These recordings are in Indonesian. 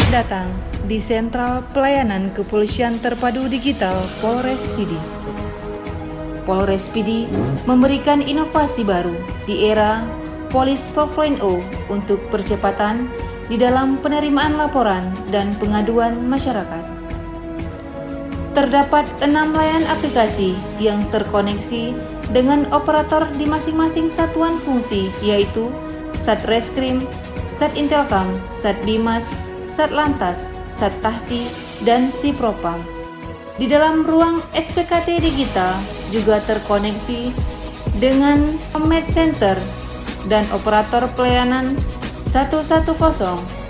datang di Sentral Pelayanan Kepolisian Terpadu Digital Polres Pidi. Polres Pidi memberikan inovasi baru di era Polis 4.0 untuk percepatan di dalam penerimaan laporan dan pengaduan masyarakat. Terdapat 6 layanan aplikasi yang terkoneksi dengan operator di masing-masing satuan fungsi, yaitu Satreskrim, Satintelkam, Satbimas, Satlantas, Sattahti, dan Sipropam. Di dalam ruang SPKT digital juga terkoneksi dengan Command Center dan operator pelayanan 110.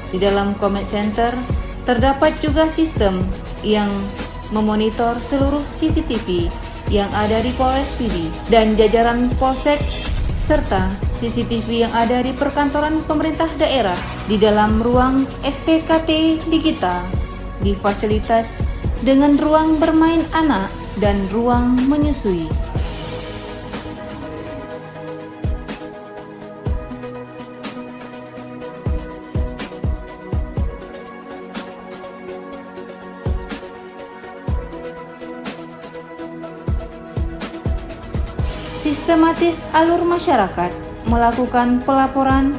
Di dalam Command Center terdapat juga sistem yang memonitor seluruh CCTV yang ada di Polres Pidi dan jajaran Polsek serta CCTV yang ada di perkantoran pemerintah daerah. Di dalam ruang SPKT digital difasilitas dengan ruang bermain anak dan ruang menyusui. Sistematis alur masyarakat melakukan pelaporan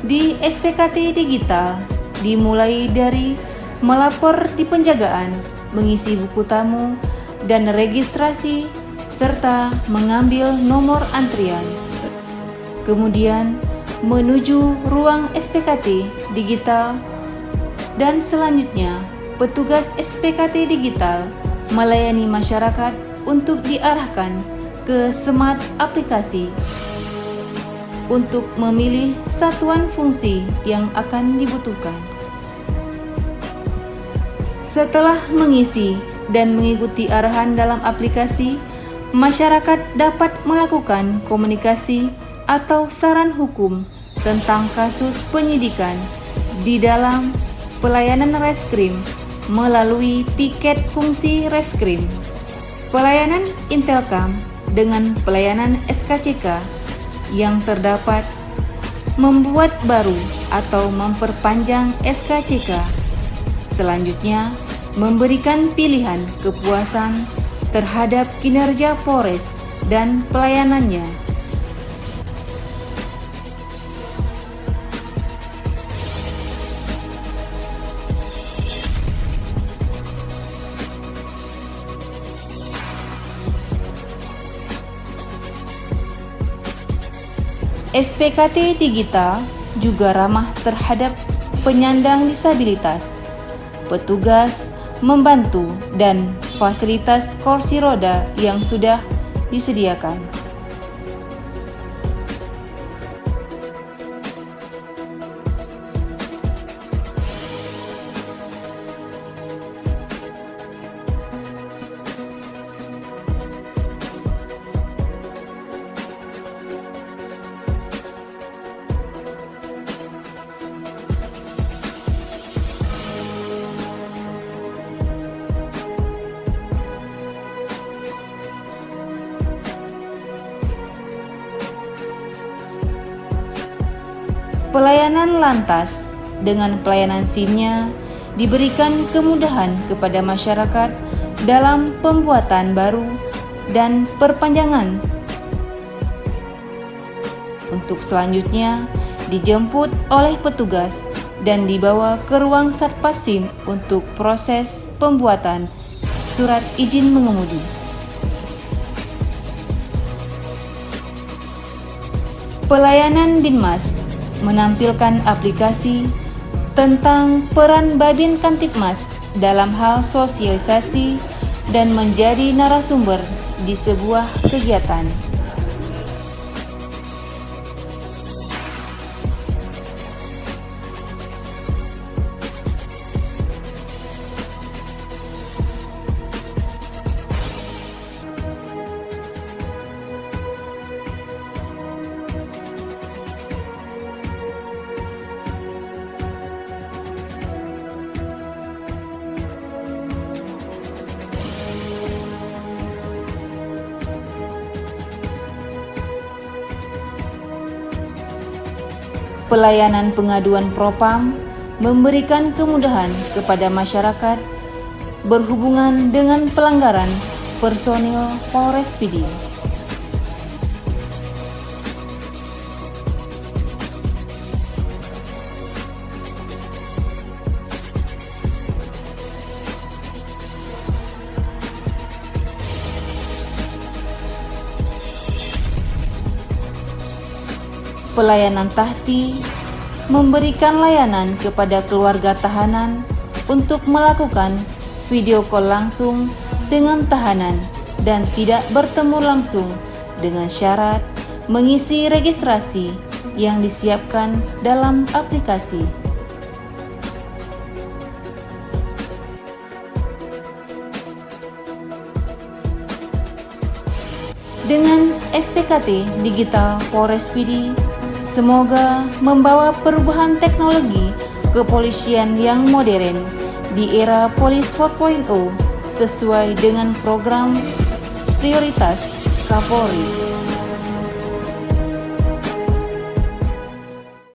di SPKT digital dimulai dari melapor di penjagaan, mengisi buku tamu, dan registrasi, serta mengambil nomor antrian. Kemudian menuju ruang SPKT digital dan selanjutnya petugas SPKT digital melayani masyarakat untuk diarahkan ke Smart Aplikasi untuk memilih satuan fungsi yang akan dibutuhkan. Setelah mengisi dan mengikuti arahan dalam aplikasi, masyarakat dapat melakukan komunikasi atau saran hukum tentang kasus penyidikan di dalam pelayanan reskrim melalui piket fungsi reskrim, pelayanan Intelkam dengan pelayanan SKCK yang terdapat, membuat baru atau memperpanjang SKCK. Selanjutnya, memberikan pilihan kepuasan terhadap kinerja Polres dan pelayanannya. SPKT digital juga ramah terhadap penyandang disabilitas, petugas membantu, dan fasilitas kursi roda yang sudah disediakan. Pelayanan lantas dengan pelayanan SIM-nya diberikan kemudahan kepada masyarakat dalam pembuatan baru dan perpanjangan. Untuk selanjutnya dijemput oleh petugas dan dibawa ke ruang Satpas SIM untuk proses pembuatan surat izin mengemudi. Pelayanan Binmas menampilkan aplikasi tentang peran Babin Kamtibmas dalam hal sosialisasi dan menjadi narasumber di sebuah kegiatan. Pelayanan pengaduan Propam memberikan kemudahan kepada masyarakat berhubungan dengan pelanggaran personil Polres Pidi. Pelayanan Tahti memberikan layanan kepada keluarga tahanan untuk melakukan video call langsung dengan tahanan dan tidak bertemu langsung dengan syarat mengisi registrasi yang disiapkan dalam aplikasi. Dengan SPKT Digital Polres Pidi, semoga membawa perubahan teknologi kepolisian yang modern di era Polis 4.0 sesuai dengan program prioritas Kapolri.